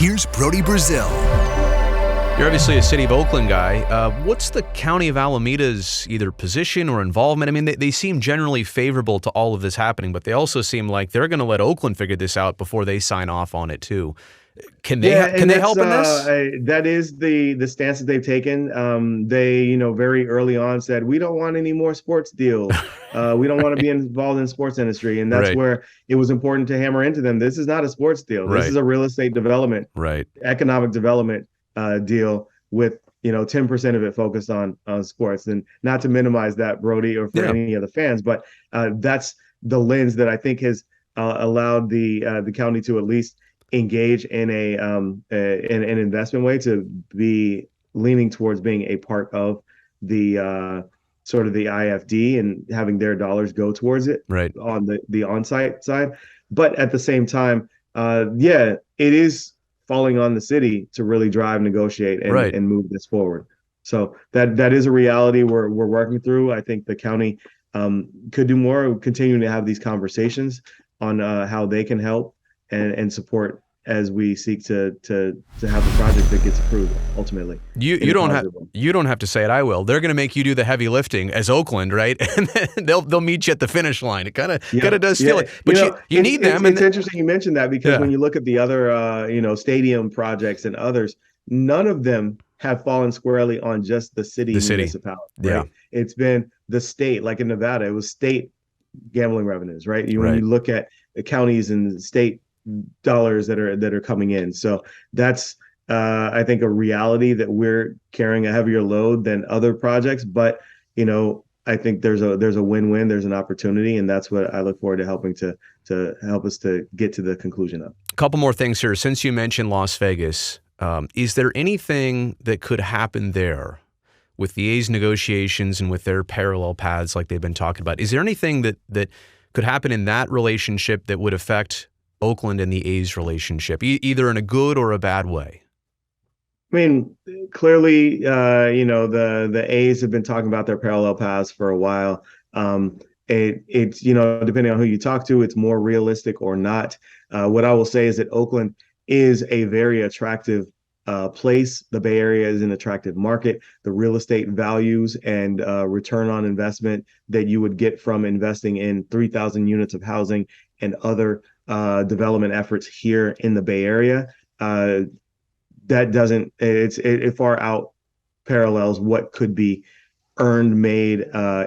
Here's Brody Brazil. You're obviously a city of Oakland guy. What's the county of Alameda's either position or involvement? I mean, they seem generally favorable to all of this happening, but they also seem like they're going to let Oakland figure this out before they sign off on it too. Can they help in this? That is the stance that they've taken. They, very early on said, we don't want any more sports deals. We don't want to be involved in the sports industry. And that's where it was important to hammer into them. This is not a sports deal. This is a real estate development, economic development deal with 10% of it focused on sports. And not to minimize that, Brody, or for any of the fans, but that's the lens that I think has allowed the county to at least engage in an investment way, to be leaning towards being a part of the sort of the IFD and having their dollars go towards it on the on-site side. But at the same time, it is falling on the city to really drive, negotiate, and move this forward. So that is a reality we're working through. I think the county could do more, continuing to have these conversations on how they can help and support as we seek to have a project that gets approved ultimately. You don't have to say it. I will. They're going to make you do the heavy lifting as Oakland, right? And then they'll meet you at the finish line. It kind of does feel it, but you need them. It's interesting you mentioned that, because when you look at the other stadium projects and others, none of them have fallen squarely on just the city municipality. Right? It's been the state, like in Nevada, it was state gambling revenues, right? When you look at the counties and the state dollars that are coming in. So that's I think a reality that we're carrying a heavier load than other projects, but I think there's a win-win, there's an opportunity, and that's what I look forward to helping to help us to get to the conclusion of. A couple more things here. Since you mentioned Las Vegas, is there anything that could happen there with the A's negotiations and with their parallel paths like they've been talking about? Is there anything that could happen in that relationship that would affect Oakland and the A's relationship, either in a good or a bad way? I mean, clearly, the A's have been talking about their parallel paths for a while. It's depending on who you talk to, it's more realistic or not. What I will say is that Oakland is a very attractive place. The Bay Area is an attractive market. The real estate values and return on investment that you would get from investing in 3,000 units of housing and other development efforts here in the Bay Area, it far out parallels what could be made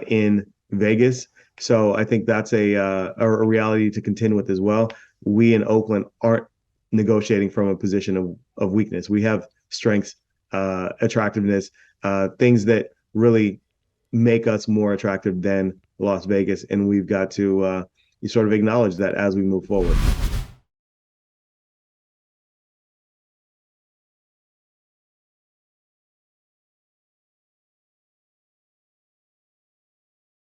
in Vegas. So I think that's a reality to contend with as well. We in Oakland aren't negotiating from a position of weakness. We have strengths, attractiveness, things that really make us more attractive than Las Vegas, and we've got to you sort of acknowledge that as we move forward.